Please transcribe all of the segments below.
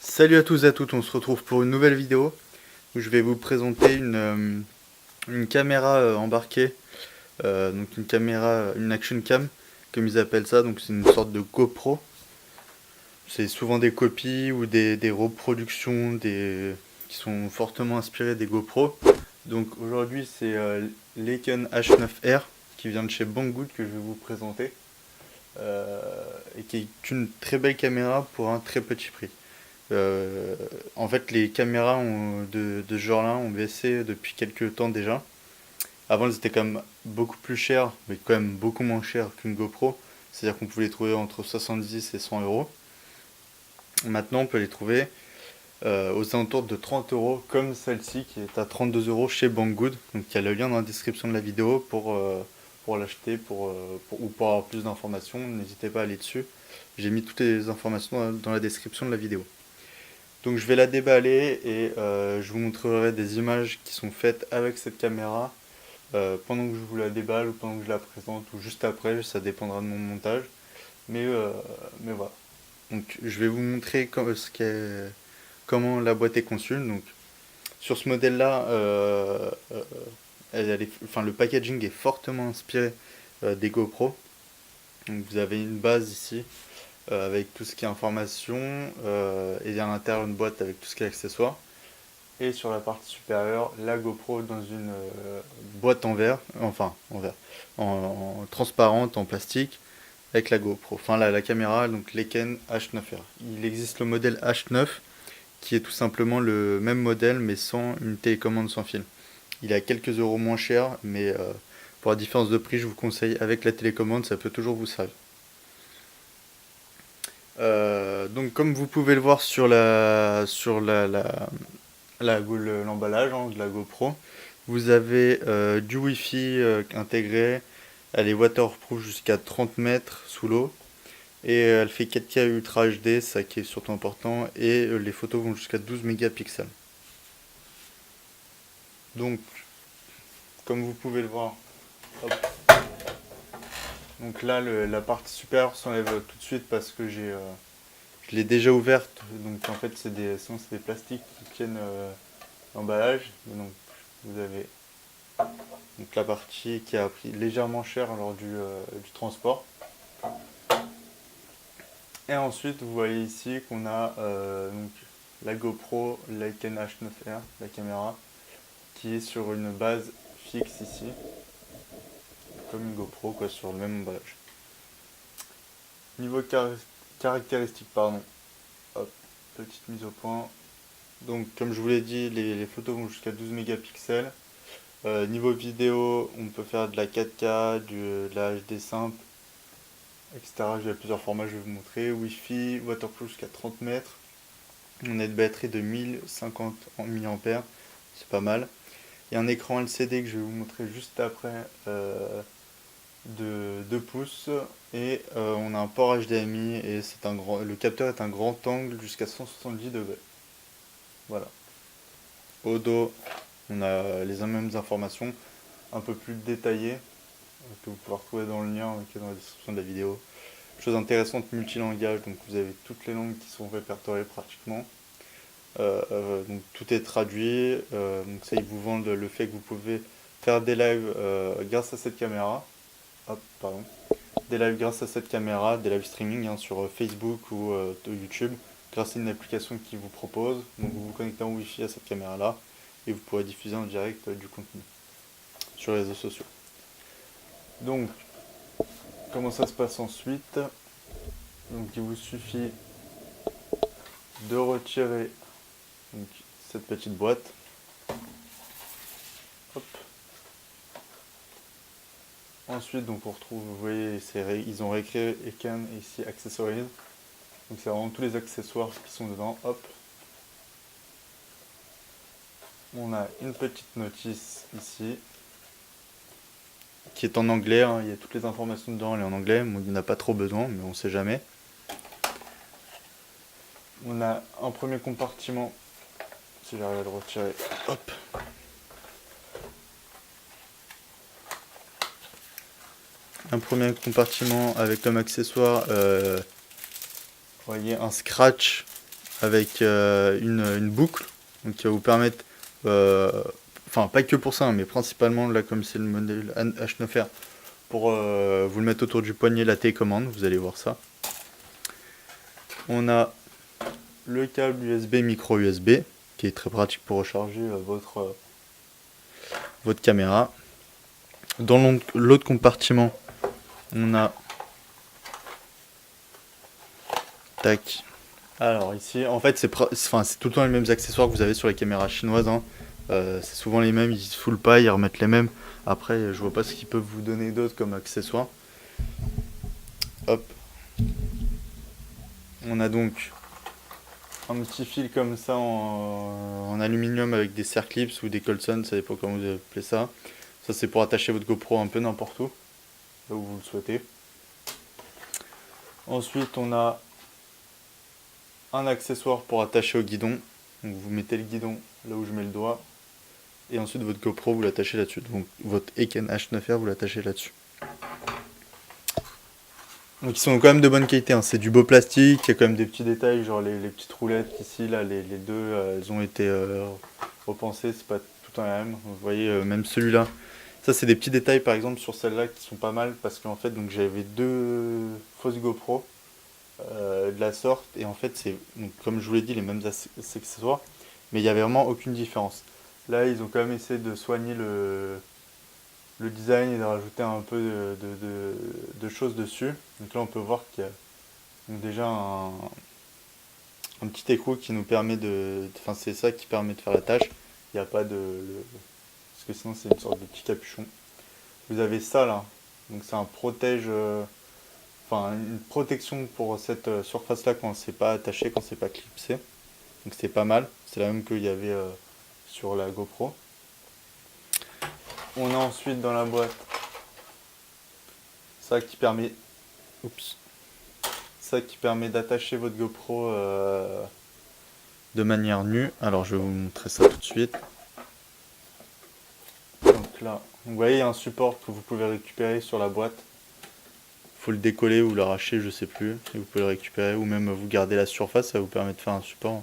Salut à tous et à toutes, on se retrouve pour une nouvelle vidéo où je vais vous présenter une caméra embarquée, donc une caméra, une action cam comme ils appellent ça, donc c'est une sorte de GoPro. C'est souvent des copies ou des reproductions qui sont fortement inspirées des GoPro. Donc aujourd'hui c'est l'Leica H9R qui vient de chez Banggood que je vais vous présenter et qui est une très belle caméra pour un très petit prix. En fait, les caméras de ce genre-là ont baissé depuis quelques temps déjà. Avant, elles étaient quand même beaucoup plus chères, mais quand même beaucoup moins chères qu'une GoPro. C'est-à-dire qu'on pouvait les trouver entre 70 et 100 euros. Maintenant, on peut les trouver aux alentours de 30 euros, comme celle-ci qui est à 32 euros chez Banggood. Donc, il y a le lien dans la description de la vidéo pour l'acheter ou pour avoir plus d'informations. N'hésitez pas à aller dessus. J'ai mis toutes les informations dans la description de la vidéo. Donc je vais la déballer et je vous montrerai des images qui sont faites avec cette caméra pendant que je vous la déballe ou pendant que je la présente ou juste après, ça dépendra de mon montage. Mais voilà. Donc je vais vous montrer comment la boîte est conçue. Donc sur ce modèle-là, le packaging est fortement inspiré des GoPro. Donc vous avez une base ici avec tout ce qui est information et à l'intérieur une boîte avec tout ce qui est accessoires. Et sur la partie supérieure, la GoPro dans une boîte en verre, en transparente, en plastique, avec la GoPro. Enfin la caméra, donc Leica H9R. Il existe le modèle H9 qui est tout simplement le même modèle mais sans une télécommande sans fil. Il est à quelques euros moins cher, mais pour la différence de prix, je vous conseille avec la télécommande, ça peut toujours vous servir. Donc comme vous pouvez le voir sur l'emballage de la GoPro, vous avez du Wi-Fi intégré, elle est waterproof jusqu'à 30 mètres sous l'eau et elle fait 4K Ultra HD, ça qui est surtout important, et les photos vont jusqu'à 12 mégapixels. Donc comme vous pouvez le voir, hop. Donc là la partie supérieure s'enlève tout de suite parce que je l'ai déjà ouverte, donc en fait c'est des plastiques qui tiennent l'emballage. Donc vous avez donc la partie qui a pris légèrement cher lors du transport. Et ensuite vous voyez ici qu'on a donc la GoPro Leica H9R, la caméra, qui est sur une base fixe ici, comme une GoPro quoi, sur le même emballage. Niveau caractéristiques, pardon. Hop, petite mise au point. Donc comme je vous l'ai dit, les photos vont jusqu'à 12 mégapixels. Niveau vidéo, on peut faire de la 4K, de la HD simple, etc. J'ai plusieurs formats, je vais vous montrer. Wi-Fi, waterproof jusqu'à 30 mètres. On a une batterie de 1050 mAh, c'est pas mal. Il y a un écran LCD que je vais vous montrer juste après de 2 pouces. Et on a un port HDMI et le capteur est un grand angle jusqu'à 170 degrés. Voilà. Au dos, on a les mêmes informations, un peu plus détaillées, que vous pouvez retrouver dans le lien qui est dans la description de la vidéo. Chose intéressante, multilangage, donc vous avez toutes les langues qui sont répertoriées pratiquement. Donc tout est traduit, donc ça ils vous vendent le fait que vous pouvez faire des lives grâce à cette caméra. Hop, pardon. Des lives grâce à cette caméra, des live streaming sur Facebook ou YouTube, grâce à une application qui vous propose. Donc vous vous connectez en Wi-Fi à cette caméra là et vous pourrez diffuser en direct du contenu sur les réseaux sociaux. Donc comment ça se passe ensuite? Donc il vous suffit de retirer donc, cette petite boîte. Hop. Ensuite donc on retrouve, vous voyez, ils ont réécrit Ecam et ici Accessories. Donc c'est vraiment tous les accessoires qui sont dedans. Hop. On a une petite notice ici qui est en anglais, hein. Il y a toutes les informations dedans, elle est en anglais, bon, il n'y en a pas trop besoin, mais on sait jamais. On a un premier compartiment, si j'arrive à le retirer, hop. Un premier compartiment avec comme accessoire voyez un scratch avec une boucle, donc qui va vous permettre, enfin pas que pour ça, hein, mais principalement là comme c'est le modèle H9R, pour vous le mettre autour du poignet, la télécommande, vous allez voir ça. On a le câble USB micro USB qui est très pratique pour recharger votre caméra. Dans l'autre compartiment, on a tac. Alors ici, en fait, c'est tout le temps les mêmes accessoires que vous avez sur les caméras chinoises, hein. C'est souvent les mêmes, ils se foulent pas, ils remettent les mêmes. Après, je vois pas ce qu'ils peuvent vous donner d'autre comme accessoires. Hop. On a donc un petit fil comme ça en aluminium avec des Circlips ou des Colson, ça dépend comment vous appelez ça. Ça c'est pour attacher votre GoPro un peu n'importe où, là où vous le souhaitez. Ensuite on a un accessoire pour attacher au guidon. Donc vous mettez le guidon là où je mets le doigt. Et ensuite votre GoPro vous l'attachez là-dessus. Donc votre Eken H9R vous l'attachez là-dessus. Donc ils sont quand même de bonne qualité, hein. C'est du beau plastique, il y a quand même des petits détails, genre les petites roulettes ici, là, les deux, elles ont été repensées, c'est pas tout en même. Vous voyez, même celui-là. Ça c'est des petits détails par exemple sur celle-là qui sont pas mal parce qu'en fait donc j'avais deux fausses GoPro de la sorte et en fait c'est comme je vous l'ai dit les mêmes accessoires mais il n'y avait vraiment aucune différence. Là ils ont quand même essayé de soigner le design et de rajouter un peu de choses dessus. Donc là on peut voir qu'il y a donc déjà un petit écrou qui nous permet enfin c'est ça qui permet de faire la tâche. Il n'y a pas parce que sinon c'est une sorte de petit capuchon. Vous avez ça là, donc c'est un protège, enfin une protection pour cette surface là quand c'est pas attaché, quand c'est pas clipsé. Donc c'est pas mal, c'est la même qu'il y avait sur la GoPro. On a ensuite dans la boîte ça qui permet, ça qui permet d'attacher votre GoPro de manière nue. Alors je vais vous montrer ça tout de suite. Donc là, vous voyez, il y a un support que vous pouvez récupérer sur la boîte. Il faut le décoller ou l'arracher, je sais plus. Et vous pouvez le récupérer ou même vous garder la surface, ça vous permet de faire un support.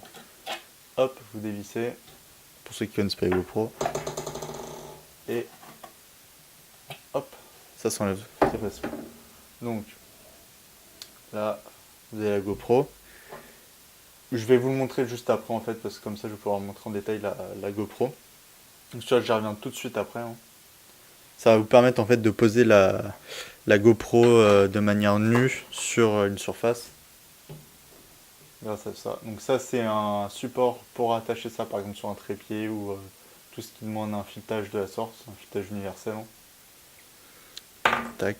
Hop, vous dévissez. Pour ceux qui connaissent pas les GoPro. Et hop, ça s'enlève. C'est facile. Donc là, vous avez la GoPro. Je vais vous le montrer juste après en fait, parce que comme ça je vais pouvoir vous montrer en détail la GoPro. Donc ça, j'y reviens tout de suite après, hein. Ça va vous permettre en fait de poser la GoPro de manière nue sur une surface. Grâce à ça. Donc ça c'est un support pour attacher ça par exemple sur un trépied ou tout ce qui demande un filetage de la sorte, un filetage universel. Tac.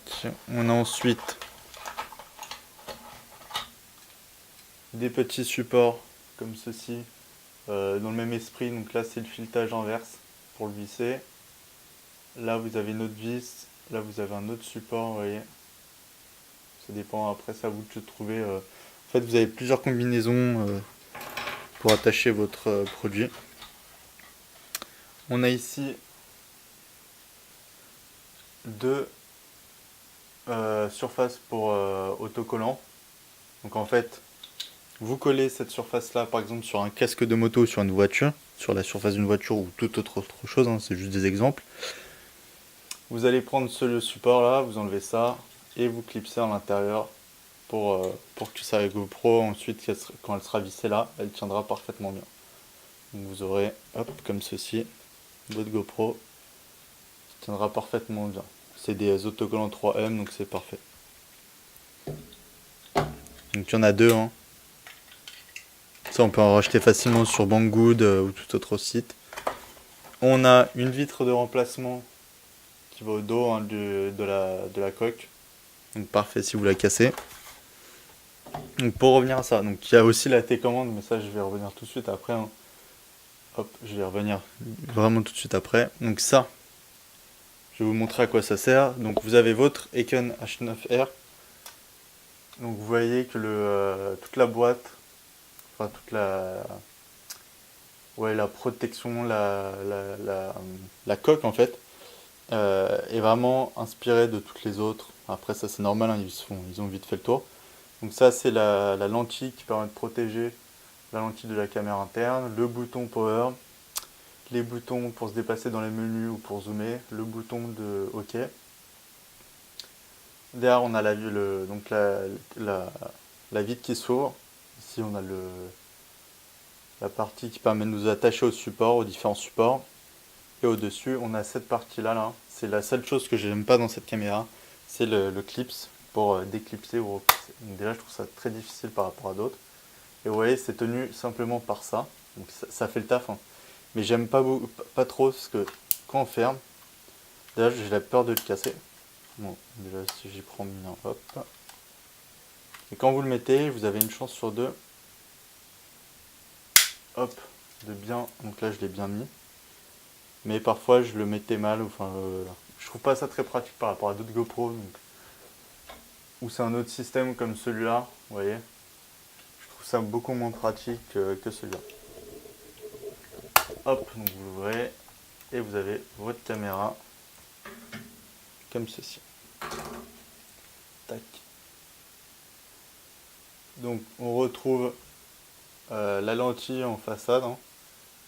On a ensuite des petits supports comme ceci dans le même esprit. Donc là c'est le filetage inverse pour le visser. Là vous avez une autre vis, là vous avez un autre support, vous voyez. Ça dépend, après c'est à vous de trouver. En fait vous avez plusieurs combinaisons pour attacher votre produit. On a ici deux surfaces pour autocollants. Donc en fait vous collez cette surface là par exemple sur un casque de moto ou sur une voiture, sur la surface d'une voiture ou toute autre chose, hein, c'est juste des exemples. Vous allez prendre ce support là, vous enlevez ça et vous clipsez à l'intérieur pour que ça GoPro ensuite quand elle sera vissée là, elle tiendra parfaitement bien. Donc vous aurez hop comme ceci votre GoPro qui tiendra parfaitement bien. C'est des autocollants 3M donc c'est parfait. Donc il y en a deux, hein. Ça on peut en racheter facilement sur Banggood ou tout autre site. On a une vitre de remplacement qui va au dos, hein, de la coque. Donc parfait si vous la cassez. Donc pour revenir à ça, donc il y a aussi la télécommande, mais ça je vais revenir tout de suite après, hein. Hop, je vais revenir vraiment tout de suite après. Donc ça, je vais vous montrer à quoi ça sert. Donc vous avez votre Eken H9R. Donc vous voyez que toute la boîte, enfin toute la protection, la coque en fait, est vraiment inspirée de toutes les autres. Après ça c'est normal, hein, ils ont vite fait le tour. Donc ça c'est la lentille qui permet de protéger la lentille de la caméra interne, le bouton power, les boutons pour se déplacer dans les menus ou pour zoomer, le bouton de OK. Derrière on a donc la vitre qui s'ouvre. Ici on a la partie qui permet de nous attacher au support, aux différents supports. Et au-dessus, on a cette partie-là. Là. C'est la seule chose que j'aime pas dans cette caméra, c'est le clips pour déclipser ou repousser. Donc déjà, je trouve ça très difficile par rapport à d'autres. Et vous voyez, c'est tenu simplement par ça. Donc ça fait le taf. Hein. Mais j'aime pas trop parce que quand on ferme, déjà j'ai la peur de le casser. Bon, déjà si j'y prends bien, hop. Et quand vous le mettez, vous avez une chance sur deux. Hop, de bien. Donc là, je l'ai bien mis. Mais parfois je le mettais mal, enfin je trouve pas ça très pratique par rapport à d'autres GoPro, donc, ou c'est un autre système comme celui-là, vous voyez, je trouve ça beaucoup moins pratique que celui-là. Hop, donc vous l'ouvrez et vous avez votre caméra comme ceci. Tac. Donc on retrouve la lentille en façade hein,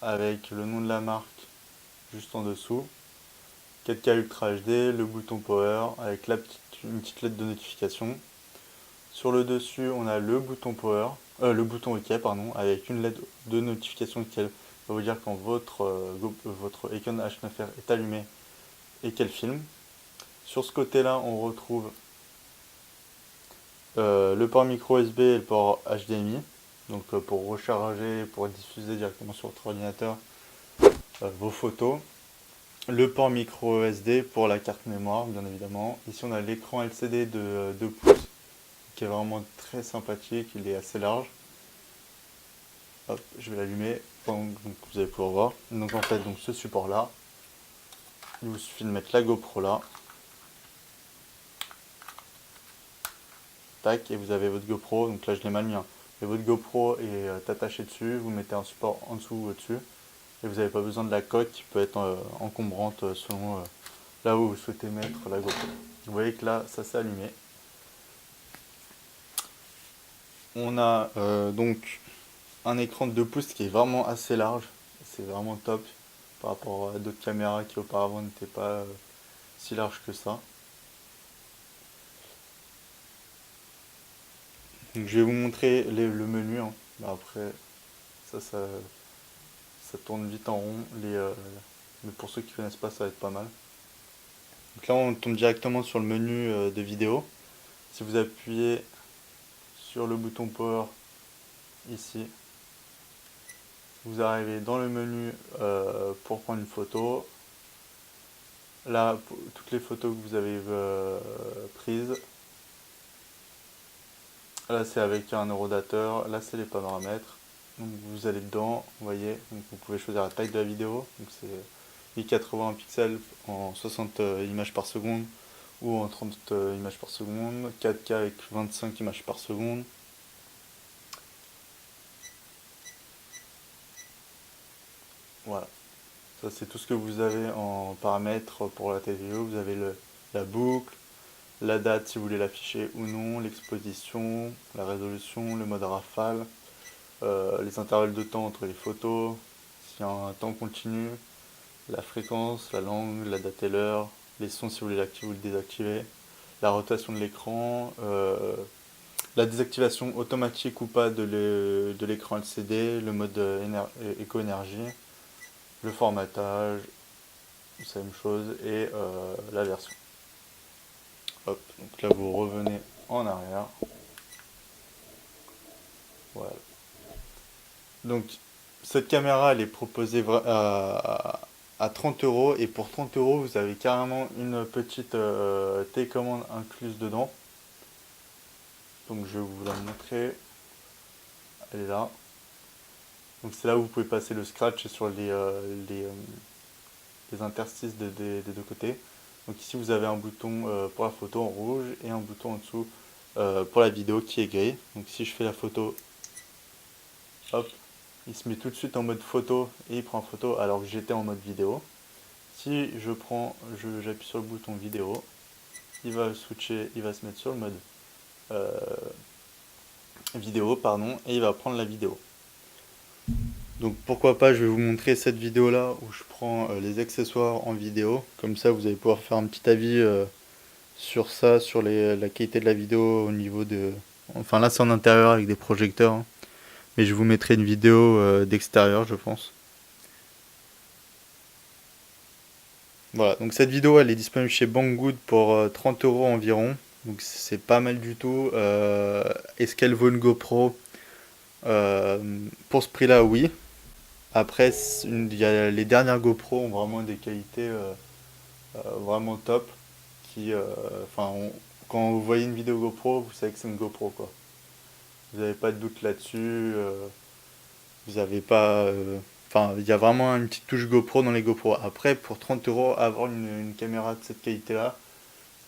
avec le nom de la marque juste en dessous. 4K Ultra HD, le bouton Power avec une petite lettre de notification. Sur le dessus, on a le bouton Power, le bouton OK, pardon, avec une lettre de notification qui va vous dire quand votre Icon H9R est allumé et qu'elle filme. Sur ce côté-là, on retrouve le port micro USB et le port HDMI, donc pour recharger, pour diffuser directement sur votre ordinateur vos photos. Le port micro SD pour la carte mémoire, bien évidemment. Ici, on a l'écran LCD de 2 pouces qui est vraiment très sympathique, il est assez large. Hop, je vais l'allumer, donc vous allez pouvoir voir. Donc en fait, donc ce support là, il vous suffit de mettre la GoPro là. Tac, et vous avez votre GoPro, donc là je l'ai mal mis. Hein. Et votre GoPro est attaché dessus, vous mettez un support en dessous ou au-dessus. Et vous n'avez pas besoin de la coque qui peut être encombrante selon là où vous souhaitez mettre la GoPro. Vous voyez que là, ça s'est allumé. On a donc un écran de 2 pouces qui est vraiment assez large. C'est vraiment top par rapport à d'autres caméras qui auparavant n'étaient pas si larges que ça. Donc, je vais vous montrer le menu. Hein. Bah, après, ça tourne vite en rond. Mais pour ceux qui ne connaissent pas, ça va être pas mal. Donc là, on tombe directement sur le menu de vidéo. Si vous appuyez sur le bouton Power ici, vous arrivez dans le menu pour prendre une photo. Là, toutes les photos que vous avez prises. Là, c'est avec un horodateur. Là, c'est les paramètres. Donc, vous allez dedans, vous voyez. Donc, vous pouvez choisir la taille de la vidéo. Donc, c'est 1080 pixels en 60 images par seconde ou en 30 images par seconde. 4K avec 25 images par seconde. Voilà. Ça, c'est tout ce que vous avez en paramètres pour la vidéo. Vous avez la boucle, la date si vous voulez l'afficher ou non, l'exposition, la résolution, le mode rafale, les intervalles de temps entre les photos, s'il y a un temps continu, la fréquence, la langue, la date et l'heure, les sons si vous voulez l'activer ou le désactiver, la rotation de l'écran, la désactivation automatique ou pas de l'écran LCD, le mode éco-énergie, le formatage, c'est la même chose, et la version. Hop, donc là vous revenez en arrière. Voilà. Donc cette caméra elle est proposée à 30 euros et pour 30 euros vous avez carrément une petite télécommande incluse dedans. Donc je vais vous la montrer. Elle est là. Donc c'est là où vous pouvez passer le scratch sur les interstices des deux côtés. Donc ici vous avez un bouton pour la photo en rouge et un bouton en dessous pour la vidéo qui est gris. Donc si je fais la photo, hop, il se met tout de suite en mode photo et il prend photo alors que j'étais en mode vidéo. Si j'appuie sur le bouton vidéo, il va switcher, il va se mettre sur le mode vidéo, pardon, et il va prendre la vidéo. Donc pourquoi pas, je vais vous montrer cette vidéo là où je prends les accessoires en vidéo. Comme ça vous allez pouvoir faire un petit avis sur ça, sur la qualité de la vidéo au niveau de... Enfin là c'est en intérieur avec des projecteurs, hein. Mais je vous mettrai une vidéo d'extérieur je pense. Voilà, donc cette vidéo elle est disponible chez Banggood pour 30 € environ. Donc c'est pas mal du tout. Est-ce qu'elle vaut une GoPro? Pour ce prix là oui. Après, les dernières GoPro ont vraiment des qualités vraiment top. Qui, enfin, quand vous voyez une vidéo GoPro, vous savez que c'est une GoPro quoi. Vous n'avez pas de doute là-dessus. Vous n'avez pas. Enfin, il y a vraiment une petite touche GoPro dans les GoPro. Après, pour 30 € avoir une caméra de cette qualité-là,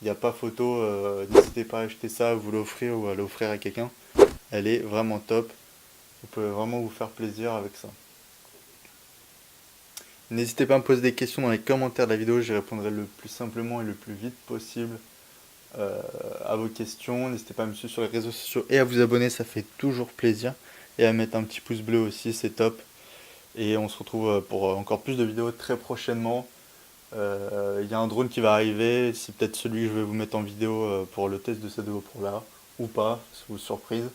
il n'y a pas photo. N'hésitez pas à acheter ça, à vous l'offrir ou à l'offrir à quelqu'un. Elle est vraiment top. Vous pouvez vraiment vous faire plaisir avec ça. N'hésitez pas à me poser des questions dans les commentaires de la vidéo, j'y répondrai le plus simplement et le plus vite possible à vos questions. N'hésitez pas à me suivre sur les réseaux sociaux et à vous abonner, ça fait toujours plaisir. Et à mettre un petit pouce bleu aussi, c'est top. Et on se retrouve pour encore plus de vidéos très prochainement. Il y a un drone qui va arriver, c'est peut-être celui que je vais vous mettre en vidéo pour le test de cette GoPro là, ou pas, sous surprise.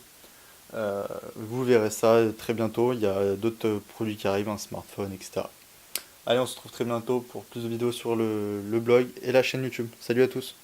Vous verrez ça très bientôt, il y a d'autres produits qui arrivent, un smartphone, etc. Allez, on se retrouve très bientôt pour plus de vidéos sur le blog et la chaîne YouTube. Salut à tous!